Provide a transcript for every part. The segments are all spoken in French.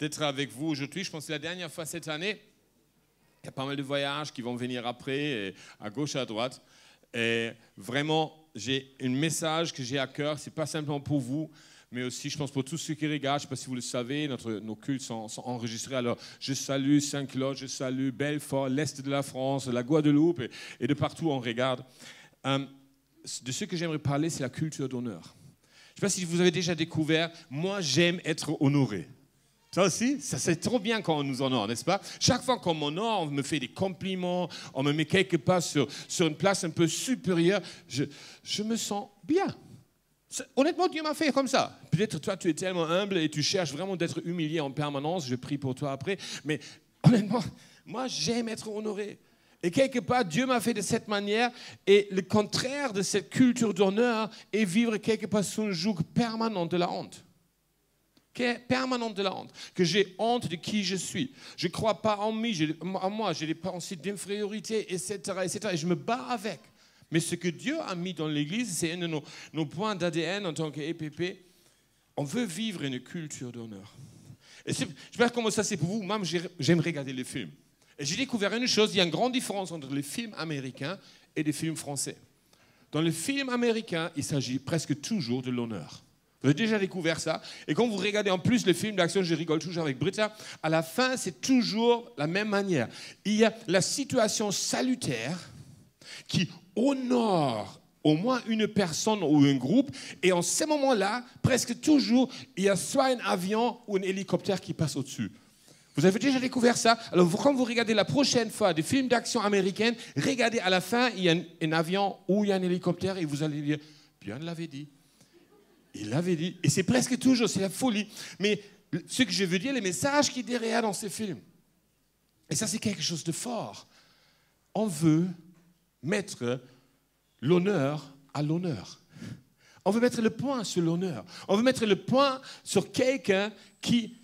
d'être avec vous aujourd'hui. Je pense que c'est la dernière fois cette année. Il y a pas mal de voyages qui vont venir après, à gauche, à droite. Et vraiment, j'ai un message que j'ai à cœur. Ce n'est pas simplement pour vous, mais aussi, je pense, pour tous ceux qui regardent. Je ne sais pas si vous le savez, nos cultes sont enregistrés. Alors, je salue Saint-Claude, je salue Belfort, l'Est de la France, la Guadeloupe et de partout on regarde. De ce que j'aimerais parler, c'est la culture d'honneur. Je ne sais pas si vous avez déjà découvert, moi j'aime être honoré. Ça aussi, ça c'est trop bien quand on nous honore, n'est-ce pas? Chaque fois qu'on m'honore, on me fait des compliments, on me met quelque part sur une place un peu supérieure, je me sens bien. Honnêtement, Dieu m'a fait comme ça. Peut-être toi, tu es tellement humble et tu cherches vraiment d'être humilié en permanence, je prie pour toi après, mais honnêtement, moi j'aime être honoré. Et quelque part, Dieu m'a fait de cette manière. Et le contraire de cette culture d'honneur est vivre quelque part sous un joug permanent de la honte. Permanent de la honte. Que j'ai honte de qui je suis. Je ne crois pas en moi. J'ai des pensées d'infériorité, etc., etc. Et je me bats avec. Mais ce que Dieu a mis dans l'Église, c'est un de nos points d'ADN en tant qu'EPP. On veut vivre une culture d'honneur. Et je ne sais pas comment ça c'est pour vous. Moi, j'aime regarder les films. Et j'ai découvert une chose, il y a une grande différence entre les films américains et les films français. Dans les films américains, il s'agit presque toujours de l'honneur. Vous avez déjà découvert ça? Et quand vous regardez en plus les films d'action, je rigole toujours avec Britta, à la fin, c'est toujours la même manière. Il y a la situation salutaire qui honore au moins une personne ou un groupe, et en ce moment-là, presque toujours, il y a soit un avion ou un hélicoptère qui passe au-dessus. Vous avez déjà découvert ça? Alors, quand vous regardez la prochaine fois des films d'action américaines, regardez à la fin, il y a un avion ou il y a un hélicoptère et vous allez dire, Björn l'avait dit. Il l'avait dit. Et c'est presque toujours, c'est la folie. Mais ce que je veux dire, les messages qui sont derrière dans ces films, et ça c'est quelque chose de fort. On veut mettre l'honneur à l'honneur. On veut mettre le point sur l'honneur. On veut mettre le point sur quelqu'un qui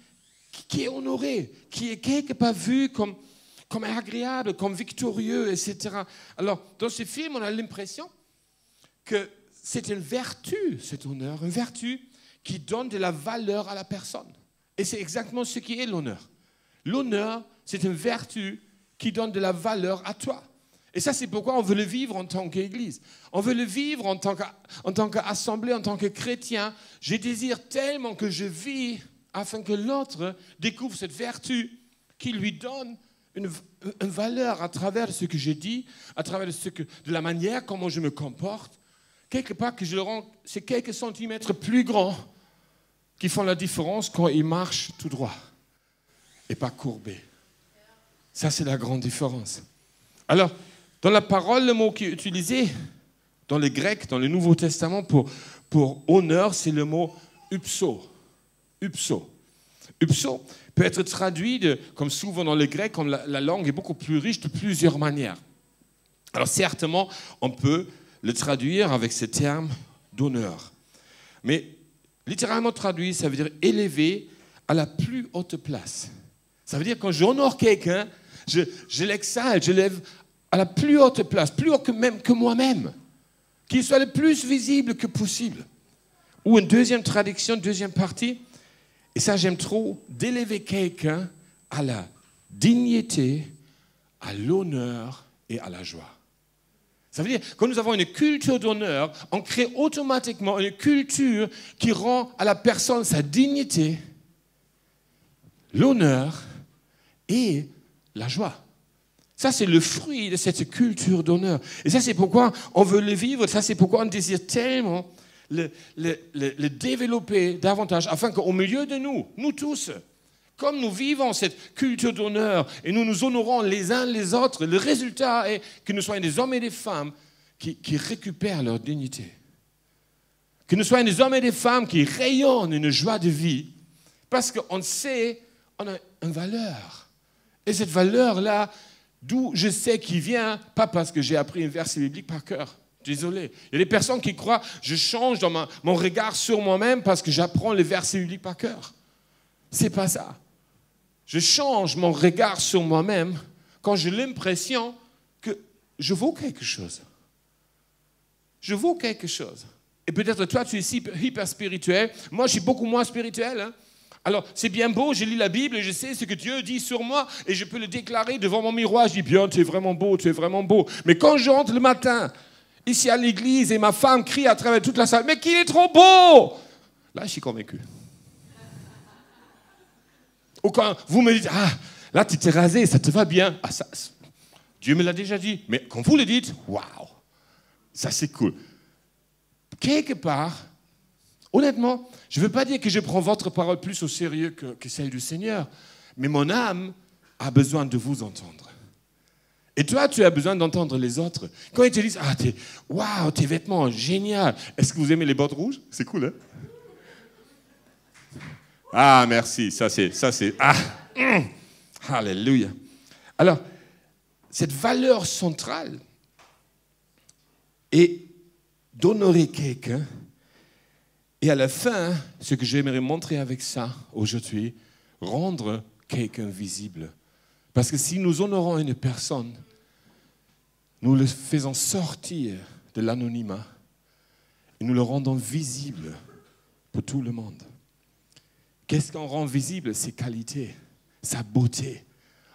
est honoré, qui est quelque part vu comme agréable, comme victorieux, etc. Alors, dans ce film, on a l'impression que c'est une vertu, cet honneur, une vertu qui donne de la valeur à la personne. Et c'est exactement ce qui est l'honneur. L'honneur, c'est une vertu qui donne de la valeur à toi. Et ça, c'est pourquoi on veut le vivre en tant qu'Église. On veut le vivre en tant qu'assemblée, en tant que chrétien. Je désire tellement que je vis afin que l'autre découvre cette vertu qui lui donne une valeur à travers ce que je dis, à travers de la manière comment je me comporte. Quelque part que je le rends, c'est quelques centimètres plus grands qui font la différence quand il marche tout droit et pas courbé. Ça, c'est la grande différence. Alors, dans la parole, le mot qui est utilisé dans le grec, dans le Nouveau Testament pour honneur, c'est le mot upso. Upso. Upso peut être traduit, comme souvent dans le grec, comme la langue est beaucoup plus riche de plusieurs manières. Alors certainement, on peut le traduire avec ce terme d'honneur. Mais littéralement traduit, ça veut dire élevé à la plus haute place. Ça veut dire quand j'honore quelqu'un, je l'exalte, je l'élève à la plus haute place, plus haut que moi-même, qu'il soit le plus visible que possible. Ou une deuxième traduction, deuxième partie, et ça j'aime trop, d'élever quelqu'un à la dignité, à l'honneur et à la joie. Ça veut dire, quand nous avons une culture d'honneur, on crée automatiquement une culture qui rend à la personne sa dignité, l'honneur et la joie. Ça, c'est le fruit de cette culture d'honneur. Et ça, c'est pourquoi on veut le vivre. Ça, c'est pourquoi on désire tellement le développer davantage, afin qu'au milieu de nous tous, comme nous vivons cette culture d'honneur et nous nous honorons les uns les autres, le résultat est que nous soyons des hommes et des femmes qui récupèrent leur dignité. Que nous soyons des hommes et des femmes qui rayonnent une joie de vie, parce qu'on sait, on a une valeur. Et cette valeur-là, d'où je sais qu'il vient, pas parce que j'ai appris un verset biblique par cœur. Désolé. Il y a des personnes qui croient, je change dans mon regard sur moi-même parce que j'apprends les versets bibliques par cœur. C'est pas ça. Je change mon regard sur moi-même quand j'ai l'impression que je vaux quelque chose. Je vaux quelque chose. Et peut-être toi, tu es hyper spirituel. Moi, je suis beaucoup moins spirituel. Alors, c'est bien beau, je lis la Bible et je sais ce que Dieu dit sur moi et je peux le déclarer devant mon miroir. Je dis, bien, tu es vraiment beau, tu es vraiment beau. Mais quand je rentre le matin, ici à l'église, et ma femme crie à travers toute la salle, mais qu'il est trop beau! Là, je suis convaincu. Ou quand vous me dites, ah, là, tu t'es rasé, ça te va bien. Ah, ça, Dieu me l'a déjà dit. Mais quand vous le dites, waouh, ça c'est cool. Quelque part, honnêtement, je ne veux pas dire que je prends votre parole plus au sérieux que celle du Seigneur, mais mon âme a besoin de vous entendre. Et toi, tu as besoin d'entendre les autres. Quand ils te disent, ah, waouh, tes vêtements, génial. Est-ce que vous aimez les bottes rouges? C'est cool, hein? Ah, merci, ça c'est, alléluia. Alors, cette valeur centrale est d'honorer quelqu'un. Et à la fin, ce que j'aimerais montrer avec ça aujourd'hui, rendre quelqu'un visible. Parce que si nous honorons une personne, nous le faisons sortir de l'anonymat et nous le rendons visible pour tout le monde. Qu'est-ce qu'on rend visible? Ses qualités, sa beauté.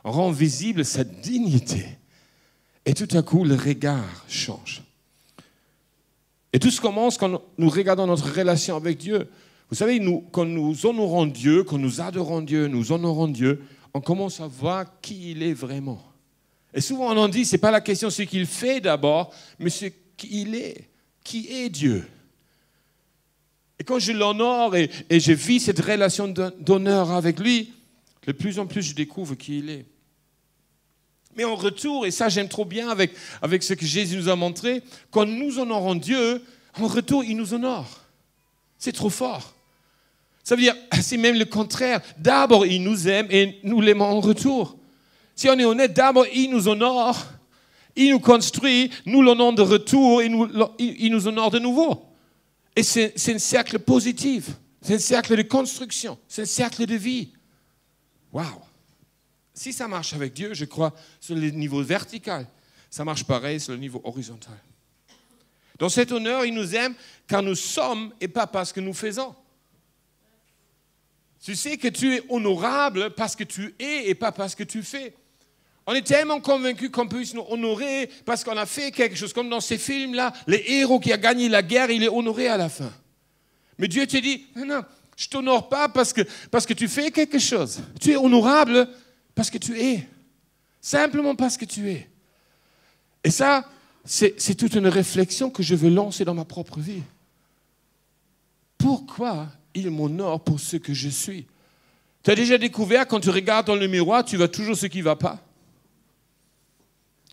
On rend visible sa dignité. Et tout à coup, le regard change. Et tout ce commence quand nous regardons notre relation avec Dieu. Vous savez, quand nous honorons Dieu, quand nous adorons Dieu, nous honorons Dieu, on commence à voir qui il est vraiment. Et souvent on en dit, ce n'est pas la question de ce qu'il fait d'abord, mais ce qu'il est. Qui est Dieu? Et quand je l'honore et je vis cette relation d'honneur avec lui, de plus en plus je découvre qui il est. Mais en retour, et ça j'aime trop bien avec ce que Jésus nous a montré, quand nous honorons Dieu, en retour il nous honore. C'est trop fort. Ça veut dire, c'est même le contraire. D'abord il nous aime et nous l'aimons en retour. Si on est honnête, d'abord il nous honore, il nous construit, nous l'honorons de retour et il nous honore de nouveau. Et c'est un cercle positif, c'est un cercle de construction, c'est un cercle de vie. Waouh! Si ça marche avec Dieu, je crois, sur le niveau vertical, ça marche pareil sur le niveau horizontal. Dans cet honneur, il nous aime car nous sommes et pas parce que nous faisons. Tu sais que tu es honorable parce que tu es et pas parce que tu fais. On est tellement convaincus qu'on peut nous honorer parce qu'on a fait quelque chose. Comme dans ces films-là, le héros qui a gagné la guerre, il est honoré à la fin. Mais Dieu te dit, non, je ne t'honore pas parce que tu fais quelque chose. Tu es honorable parce que tu es. Simplement parce que tu es. Et ça, c'est toute une réflexion que je veux lancer dans ma propre vie. Pourquoi il m'honore pour ce que je suis? Tu as déjà découvert, quand tu regardes dans le miroir, tu vois toujours ce qui ne va pas?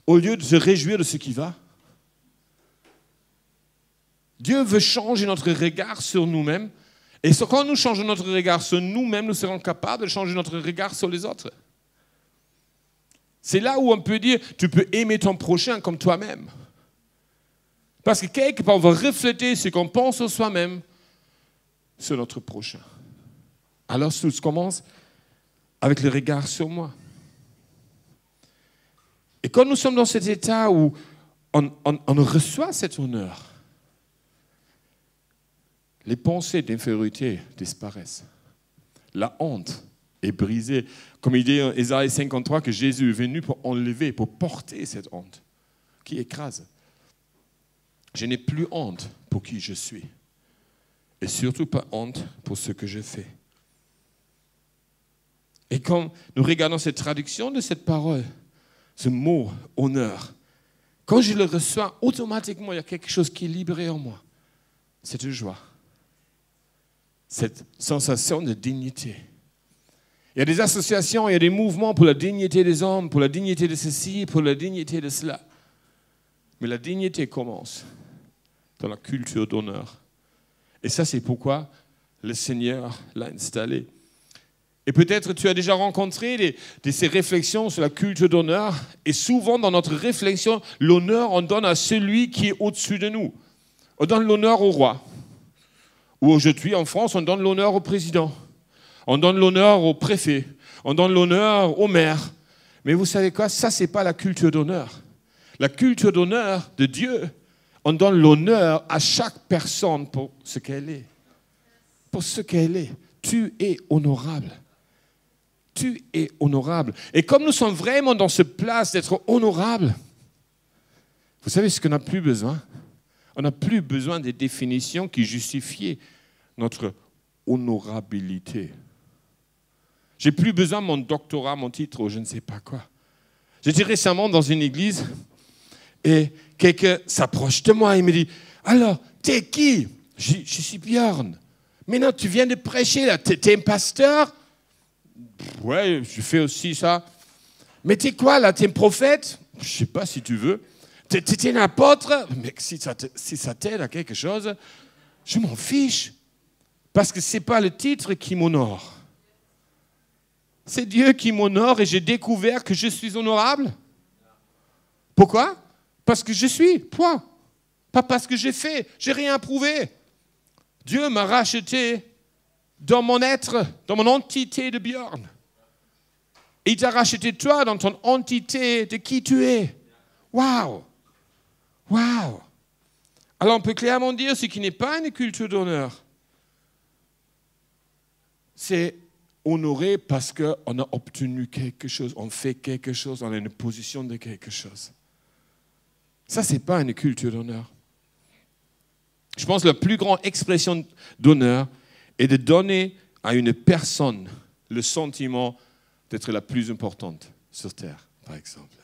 Au lieu de se réjouir de ce qui va. Dieu veut changer notre regard sur nous-mêmes. Et quand nous changeons notre regard sur nous-mêmes, nous serons capables de changer notre regard sur les autres. C'est là où on peut dire, tu peux aimer ton prochain comme toi-même. Parce que quelque part, on va refléter ce qu'on pense sur soi-même sur notre prochain. Alors tout commence avec le regard sur moi. Et quand nous sommes dans cet état où on reçoit cet honneur, les pensées d'infériorité disparaissent. La honte est brisée. Comme il dit en Ésaïe 53 que Jésus est venu pour enlever, pour porter cette honte qui écrase. Je n'ai plus honte pour qui je suis. Et surtout pas honte pour ce que je fais. Et quand nous regardons cette traduction de cette parole, ce mot honneur, quand je le reçois, automatiquement, il y a quelque chose qui est libéré en moi. Cette joie. Cette sensation de dignité. Il y a des associations, il y a des mouvements pour la dignité des hommes, pour la dignité de ceci, pour la dignité de cela. Mais la dignité commence dans la culture d'honneur. Et ça, c'est pourquoi le Seigneur l'a installé. Et peut-être tu as déjà rencontré ces réflexions sur la culture d'honneur. Et souvent, dans notre réflexion, l'honneur, on donne à celui qui est au-dessus de nous. On donne l'honneur au roi. Ou aujourd'hui, en France, on donne l'honneur au président. On donne l'honneur au préfet. On donne l'honneur au maire. Mais vous savez quoi? Ça, ce n'est pas la culture d'honneur. La culture d'honneur de Dieu, on donne l'honneur à chaque personne pour ce qu'elle est. Pour ce qu'elle est. Tu es honorable. Tu es honorable. Et comme nous sommes vraiment dans ce place d'être honorable, vous savez ce qu'on n'a plus besoin? On n'a plus besoin des définitions qui justifient notre honorabilité. J'ai plus besoin de mon doctorat, mon titre ou je ne sais pas quoi. J'étais récemment dans une église et quelqu'un s'approche de moi et me dit « Alors, t'es qui ?» Je suis Björn. « Mais non, tu viens de prêcher là, t'es un pasteur ?» Ouais, je fais aussi ça. « Mais t'es quoi là, t'es un prophète ?» Je ne sais pas si tu veux. « T'es un apôtre ?» Mais si ça t'aide à quelque chose, je m'en fiche. Parce que ce n'est pas le titre qui m'honore. C'est Dieu qui m'honore et j'ai découvert que je suis honorable. Pourquoi? Parce que je suis, point. Pas parce que j'ai fait, j'ai rien prouvé. Dieu m'a racheté dans mon être, dans mon entité de Björn. Et il t'a racheté toi dans ton entité de qui tu es. Waouh! Waouh! Alors on peut clairement dire ce qui n'est pas une culture d'honneur. C'est honorer parce qu'on a obtenu quelque chose, on fait quelque chose, on a une position de quelque chose. Ça, ce n'est pas une culture d'honneur. Je pense que la plus grande expression d'honneur est de donner à une personne le sentiment d'être la plus importante sur Terre, par exemple.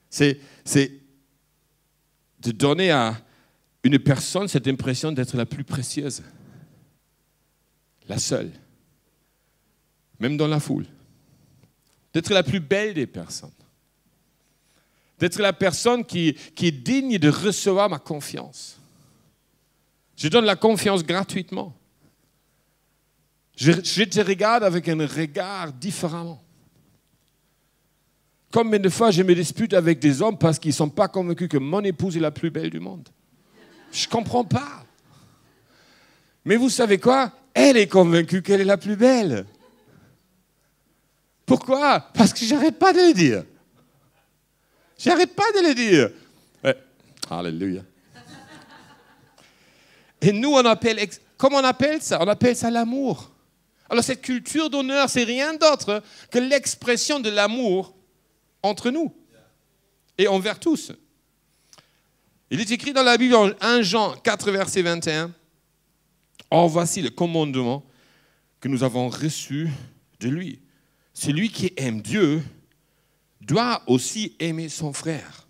C'est de donner à une personne cette impression d'être la plus précieuse, la seule, même dans la foule, d'être la plus belle des personnes, d'être la personne qui est digne de recevoir ma confiance. Je donne la confiance gratuitement. Je te regarde avec un regard différemment. Combien de fois je me dispute avec des hommes parce qu'ils ne sont pas convaincus que mon épouse est la plus belle du monde. Je ne comprends pas. Mais vous savez quoi? Elle est convaincue qu'elle est la plus belle. Pourquoi? Parce que je n'arrête pas de le dire. J'arrête pas de le dire. Alléluia. Et nous, comment on appelle ça? On appelle ça l'amour. Alors cette culture d'honneur, c'est rien d'autre que l'expression de l'amour entre nous et envers tous. Il est écrit dans la Bible, en 1 Jean 4, verset 21, « Or voici le commandement que nous avons reçu de lui. Celui qui aime Dieu doit aussi aimer son frère. »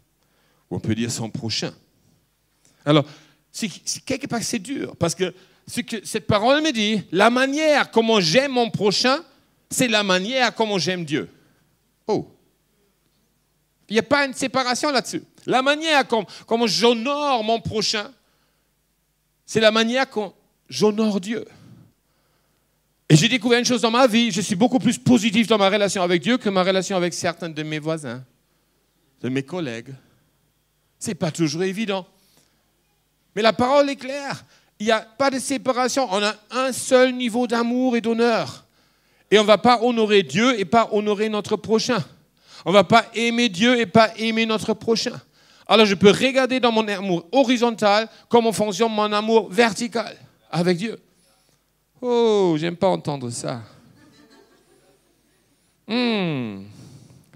Ou on peut dire son prochain. Alors, quelque part, c'est dur, parce que ce que cette parole me dit, la manière comment j'aime mon prochain, c'est la manière comment j'aime Dieu. Oh! Il n'y a pas une séparation là-dessus. La manière comment j'honore mon prochain, c'est la manière comment j'honore Dieu. Et j'ai découvert une chose dans ma vie, je suis beaucoup plus positif dans ma relation avec Dieu que ma relation avec certains de mes voisins, de mes collègues. Ce n'est pas toujours évident. Mais la parole est claire. Il n'y a pas de séparation. On a un seul niveau d'amour et d'honneur. Et on ne va pas honorer Dieu et pas honorer notre prochain. On ne va pas aimer Dieu et pas aimer notre prochain. Alors je peux regarder dans mon amour horizontal comment fonctionne mon amour vertical avec Dieu. Oh, j'aime pas entendre ça.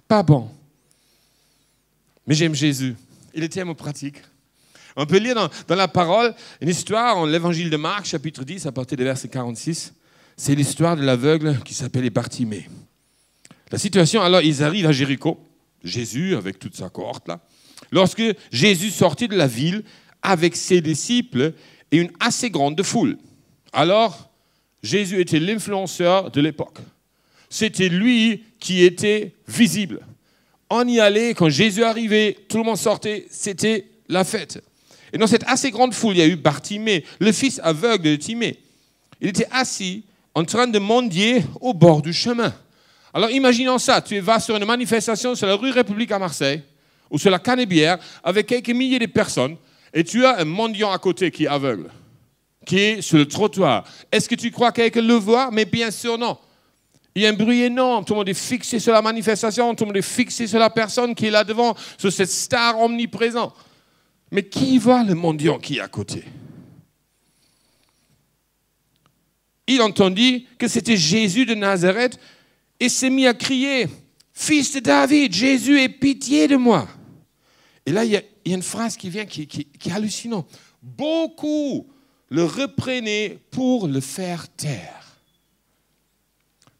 Pas bon. Mais j'aime Jésus. Il est tellement pratique. On peut lire dans la parole une histoire en l'évangile de Marc, chapitre 10, à partir du verset 46. C'est l'histoire de l'aveugle qui s'appelait Bartimée. La situation, alors, ils arrivent à Jéricho, Jésus avec toute sa cohorte là. Lorsque Jésus sortit de la ville avec ses disciples et une assez grande foule. Alors, Jésus était l'influenceur de l'époque. C'était lui qui était visible. On y allait, quand Jésus arrivait, tout le monde sortait, c'était la fête. Et dans cette assez grande foule, il y a eu Bartimée, le fils aveugle de Timée. Il était assis en train de mendier au bord du chemin. Alors imaginons ça, tu vas sur une manifestation sur la rue République à Marseille, ou sur la Canebière, avec quelques milliers de personnes, et tu as un mendiant à côté qui est aveugle, qui est sur le trottoir. Est-ce que tu crois que quelqu'un le voit? Mais bien sûr non. Il y a un bruit énorme, tout le monde est fixé sur la manifestation, tout le monde est fixé sur la personne qui est là devant, sur cette star omniprésente. Mais qui voit le mendiant qui est à côté? Il il entendit que c'était Jésus de Nazareth et s'est mis à crier « Fils de David, Jésus, aie pitié de moi !» Et là, il y a une phrase qui vient qui est hallucinante. Beaucoup le reprenaient pour le faire taire.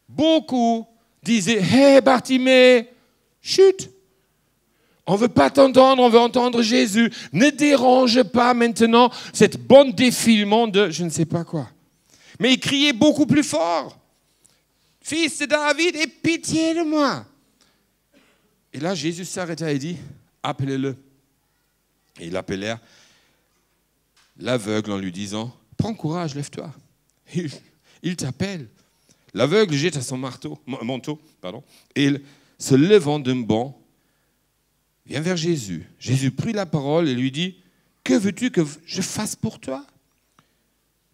Beaucoup disaient « Hé, Bartimée, chut, on ne veut pas t'entendre, on veut entendre Jésus. Ne dérange pas maintenant cette bande défilement de je ne sais pas quoi. » Mais il criait beaucoup plus fort. « Fils de David, aie pitié de moi !» Et là, Jésus s'arrêta et dit « Appelez-le. » Et ils l'appelèrent l'aveugle en lui disant « Prends courage, lève-toi. » Il t'appelle. L'aveugle jeta son manteau, et se levant d'un bond, vient vers Jésus. Jésus prit la parole et lui dit « Que veux-tu que je fasse pour toi ?»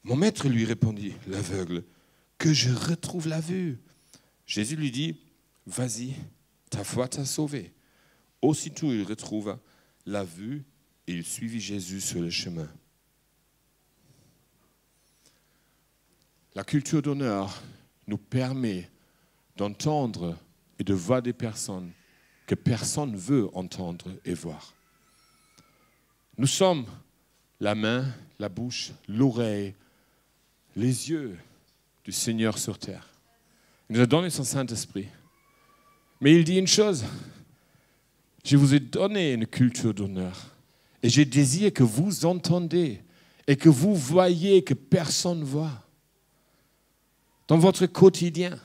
Mon maître lui répondit, l'aveugle, « Que je retrouve la vue. » Jésus lui dit « Vas-y, ta foi t'a sauvé. » Aussitôt il retrouva la vue et il suivit Jésus sur le chemin. La culture d'honneur nous permet d'entendre et de voir des personnes que personne ne veut entendre et voir. Nous sommes la main, la bouche, l'oreille, les yeux du Seigneur sur terre. Il nous a donné son Saint-Esprit. Mais il dit une chose, je vous ai donné une culture d'honneur et je désire que vous entendez et que vous voyez que personne ne voit. Dans votre quotidien.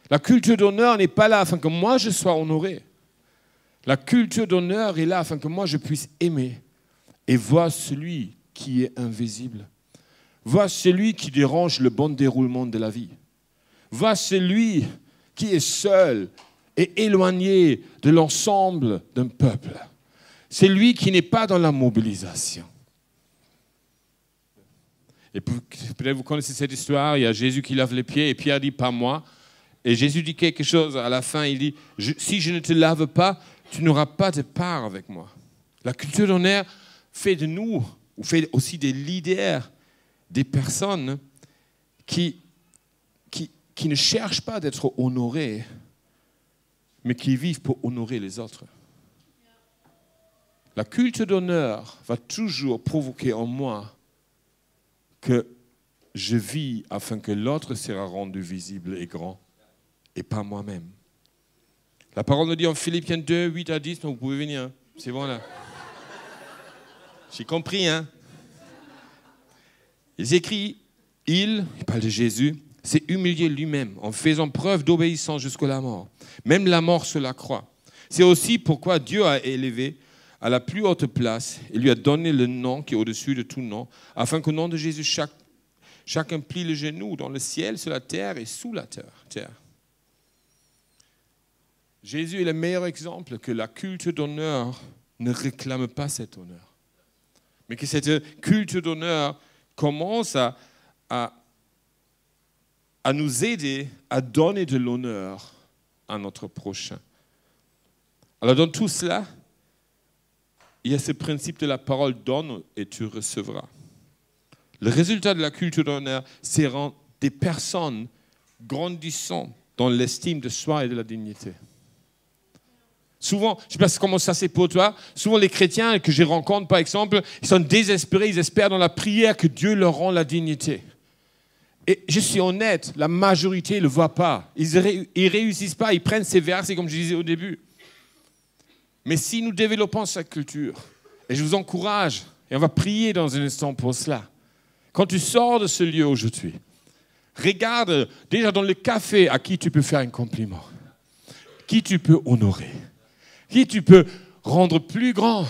La culture d'honneur n'est pas là afin que moi je sois honoré. La culture d'honneur est là afin que moi je puisse aimer et voir celui qui est invisible. Voir celui qui dérange le bon déroulement de la vie. Voir celui qui est seul et éloigné de l'ensemble d'un peuple. C'est lui qui n'est pas dans la mobilisation. Et peut-être vous connaissez cette histoire, il y a Jésus qui lave les pieds et Pierre dit « Pas moi ». Et Jésus dit quelque chose à la fin, il dit « Si je ne te lave pas, tu n'auras pas de part avec moi ». La culture d'honneur fait de nous, ou fait aussi des leaders, des personnes qui ne cherchent pas d'être honorées, mais qui vivent pour honorer les autres. La culture d'honneur va toujours provoquer en moi que je vis afin que l'autre sera rendu visible et grand, et pas moi-même. La parole nous dit en Philippiens 2, 8 à 10, donc vous pouvez venir, c'est bon là. J'ai compris, hein. Il écrit, il parle de Jésus, s'est humilié lui-même en faisant preuve d'obéissance jusqu'à la mort, même la mort sur la croix. C'est aussi pourquoi Dieu a élevé à la plus haute place et lui a donné le nom qui est au-dessus de tout nom, afin qu'au nom de Jésus, chacun plie le genou dans le ciel, sur la terre et sous la terre. Jésus est le meilleur exemple que la culture d'honneur ne réclame pas cet honneur, mais que cette culture d'honneur commence à nous aider à donner de l'honneur à notre prochain. Alors dans tout cela, il y a ce principe de la parole « donne et tu recevras ». Le résultat de la culture d'honneur, c'est rendre des personnes grandissant dans l'estime de soi et de la dignité. Souvent, je ne sais pas comment ça c'est pour toi, souvent les chrétiens que je rencontre par exemple, ils sont désespérés, ils espèrent dans la prière que Dieu leur rend la dignité. Et je suis honnête, la majorité ne le voit pas. Ils ne réussissent pas, ils prennent ces versets comme je disais au début. Mais si nous développons cette culture, et je vous encourage, et on va prier dans un instant pour cela, quand tu sors de ce lieu aujourd'hui, regarde déjà dans le café à qui tu peux faire un compliment, qui tu peux honorer, qui tu peux rendre plus grand,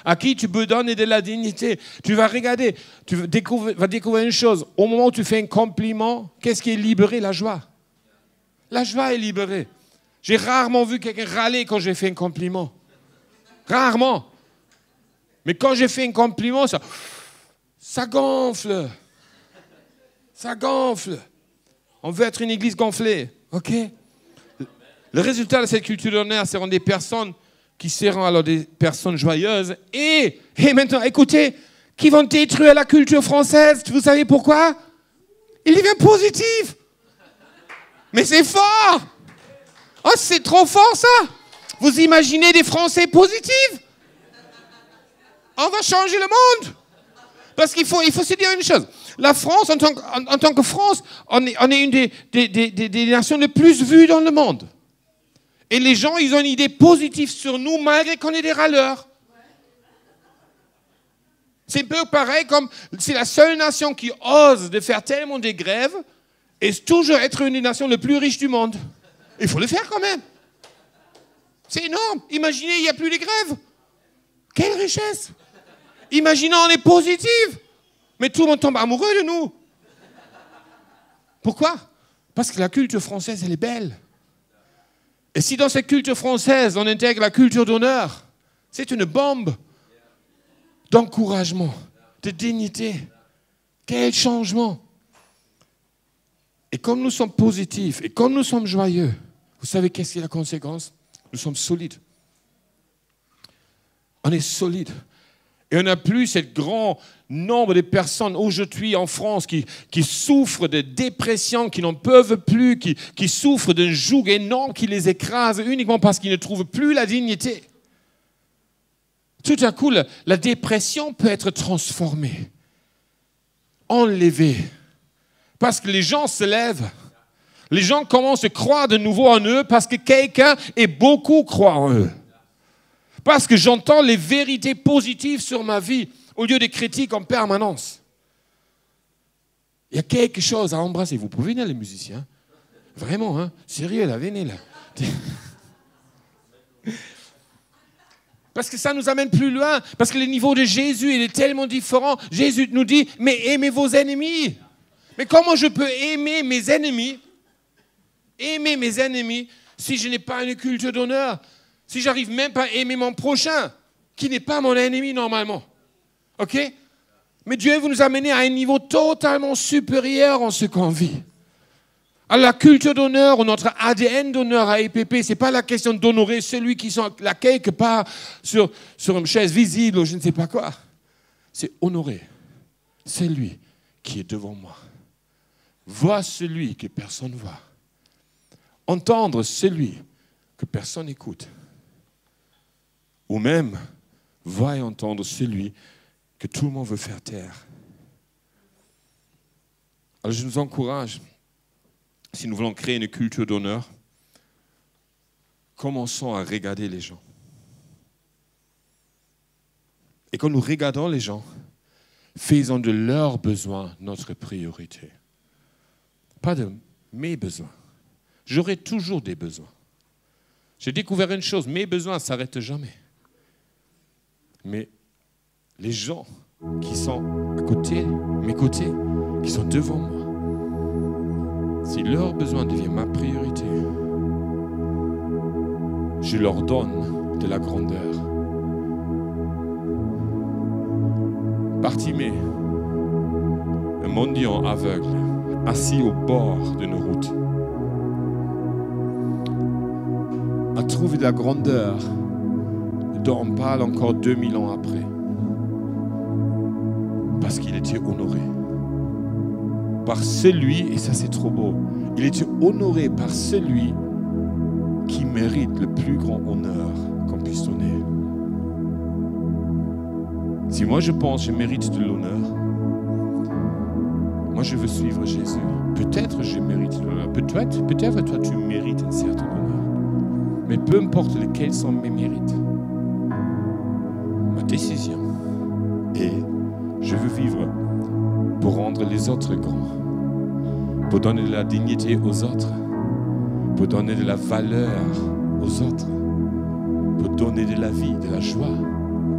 à qui tu peux donner de la dignité. Tu vas regarder, tu vas découvrir une chose. Au moment où tu fais un compliment, qu'est-ce qui est libéré? La joie. La joie est libérée. J'ai rarement vu quelqu'un râler quand j'ai fait un compliment. Rarement. Mais quand j'ai fait un compliment, ça gonfle. Ça gonfle. On veut être une église gonflée. OK? Le résultat de cette culture d'honneur, c'est rendre des personnes qui seront alors des personnes joyeuses. Et maintenant, écoutez, qui vont détruire la culture française. Vous savez pourquoi? il devient positif. Mais c'est fort. Oh, c'est trop fort ça. Vous imaginez des Français positifs? On va changer le monde. Parce qu'il faut se dire une chose. La France, en tant que France, on est une des nations les plus vues dans le monde. Et les gens, ils ont une idée positive sur nous, malgré qu'on est des râleurs. C'est un peu pareil comme c'est la seule nation qui ose de faire tellement des grèves et toujours être une des nations les plus riches du monde. Il faut le faire quand même. C'est énorme. Imaginez, il n'y a plus de grèves. Quelle richesse. Imaginez, on est positif. Mais tout le monde tombe amoureux de nous. Pourquoi? Parce que la culture française, elle est belle. Et si dans cette culture française, on intègre la culture d'honneur, c'est une bombe d'encouragement, de dignité. Quel changement! Et comme nous sommes positifs, et comme nous sommes joyeux, vous savez qu'est-ce qui est la conséquence? Nous sommes solides. On est solides. Et on n'a plus ce grand nombre de personnes aujourd'hui en France qui souffrent de dépression, qui n'en peuvent plus, qui souffrent d'un joug énorme qui les écrase uniquement parce qu'ils ne trouvent plus la dignité. Tout à coup, la dépression peut être transformée, enlevée, parce que les gens se lèvent. Les gens commencent à croire de nouveau en eux parce que quelqu'un et beaucoup croient en eux. Parce que j'entends les vérités positives sur ma vie au lieu des critiques en permanence. Il y a quelque chose à embrasser. Vous pouvez venir les musiciens. Vraiment, hein? Sérieux, là, venez là. Parce que ça nous amène plus loin. Parce que le niveau de Jésus, il est tellement différent. Jésus nous dit, mais aimez vos ennemis. Mais comment je peux aimer mes ennemis si je n'ai pas une culture d'honneur? Si j'arrive même pas à aimer mon prochain, qui n'est pas mon ennemi normalement. OK? Mais Dieu veut nous amener à un niveau totalement supérieur en ce qu'on vit. Alors la culture d'honneur ou notre ADN d'honneur à EPP, ce n'est pas la question d'honorer celui qui sont là quelque part sur une chaise visible ou je ne sais pas quoi. C'est honorer celui qui est devant moi. Voir celui que personne ne voit. Entendre celui que personne n'écoute. Ou même voir et entendre celui que tout le monde veut faire taire. Alors je nous encourage, si nous voulons créer une culture d'honneur, commençons à regarder les gens. Et quand nous regardons les gens, faisons de leurs besoins notre priorité. Pas de mes besoins. J'aurai toujours des besoins. J'ai découvert une chose, mes besoins ne s'arrêtent jamais. Mais les gens qui sont à côté, mes côtés, qui sont devant moi, si leurs besoins deviennent ma priorité, je leur donne de la grandeur. Bartimée, un mendiant aveugle, assis au bord d'une route, a trouvé de la grandeur dont on parle encore 2000 ans après. Parce qu'il était honoré par celui, et ça c'est trop beau, il était honoré par celui qui mérite le plus grand honneur qu'on puisse donner. Si moi je pense que je mérite de l'honneur, moi je veux suivre Jésus. Peut-être je mérite de l'honneur, peut-être toi tu mérites un certain honneur. Mais peu importe lesquels sont mes mérites, ma décision est, je veux vivre pour rendre les autres grands, pour donner de la dignité aux autres, pour donner de la valeur aux autres, pour donner de la vie, de la joie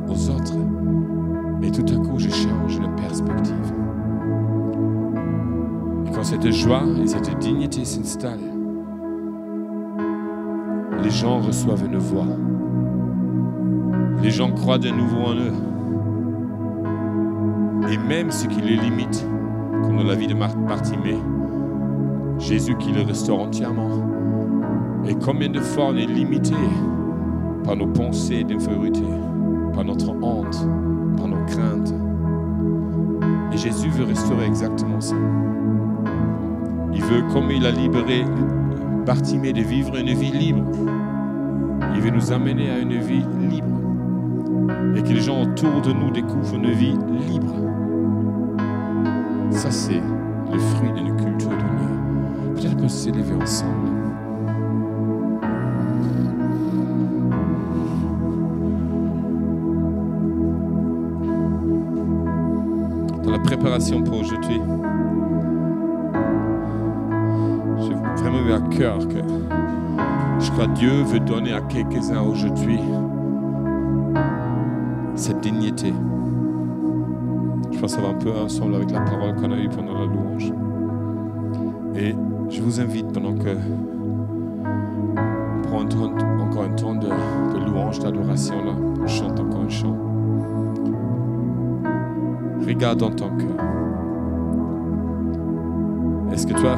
aux autres. Et tout à coup, je change de perspective. Et quand cette joie et cette dignité s'installent, les gens reçoivent une voix. Les gens croient de nouveau en eux. Et même ce qui les limite, comme dans la vie de Bartimée, Jésus qui le restaure entièrement. Et combien de fois on est limité par nos pensées d'infériorité, par notre honte, par nos craintes. Et Jésus veut restaurer exactement ça. Il veut, comme il a libéré Bartimée, de vivre une vie libre. Il veut nous amener à une vie libre. Et que les gens autour de nous découvrent une vie libre. Ça, c'est le fruit d'une culture d'honneur. Peut-être qu'on peut s'élever ensemble. Dans la préparation pour aujourd'hui, j'ai vraiment eu à cœur que je crois que Dieu veut donner à quelques-uns aujourd'hui cette dignité. Je pense que ça va un peu ensemble avec la parole qu'on a eue pendant la louange. Et je vous invite, pendant que on prend encore un temps de louange, d'adoration, là, on chante encore un chant. Regarde dans ton cœur. Est-ce que toi,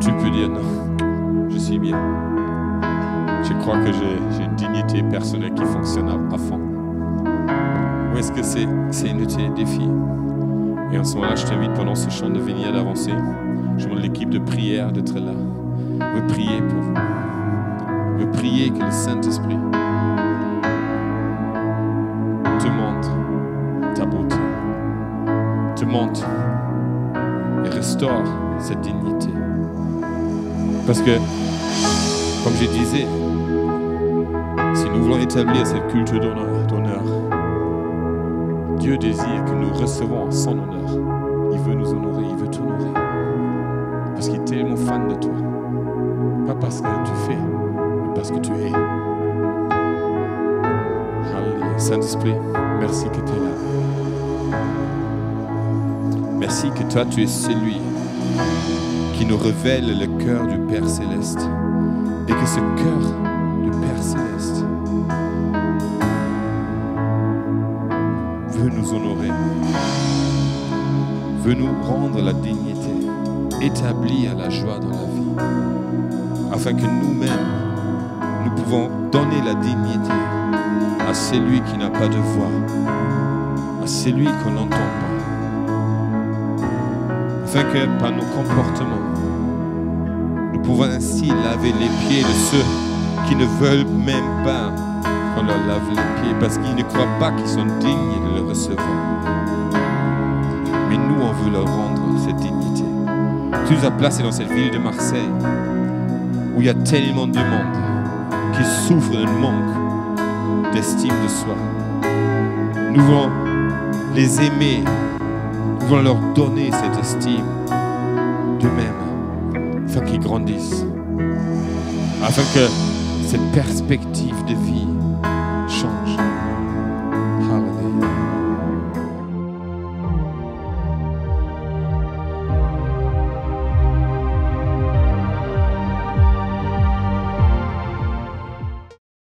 tu peux dire non, je suis bien. Je crois que j'ai une dignité personnelle qui fonctionne à fond. Ou est-ce que c'est une de défi? Et en ce moment-là, je t'invite pendant ce chant de venir d'avancer. Je demande l'équipe de prière d'être là. Je veux prier pour vous. Je veux prier que le Saint-Esprit te montre ta beauté, te montre et restaure cette dignité. Parce que, comme je disais, si nous voulons établir cette culture d'honneur, Dieu désire que nous recevons son honneur. Il veut nous honorer, il veut t'honorer. Parce qu'il est tellement fan de toi. Pas parce que tu fais, mais parce que tu es. Alléluia. Saint-Esprit, merci que tu es là. Merci que toi, tu es celui qui nous révèle le cœur du Père Céleste. Et que ce cœur du Père Céleste veut nous honorer, veut nous rendre la dignité, établir la joie dans la vie, afin que nous-mêmes, nous pouvons donner la dignité à celui qui n'a pas de voix, à celui qu'on n'entend pas, afin que par nos comportements, nous pouvons ainsi laver les pieds de ceux qui ne veulent même pas qu'on leur lave les pieds parce qu'ils ne croient pas qu'ils sont dignes de le recevoir. Mais nous, on veut leur rendre cette dignité. Tu nous as placés dans cette ville de Marseille où il y a tellement de monde qui souffre d'un manque d'estime de soi. Nous voulons les aimer, nous voulons leur donner cette estime d'eux-mêmes afin qu'ils grandissent, afin que cette perspective de vie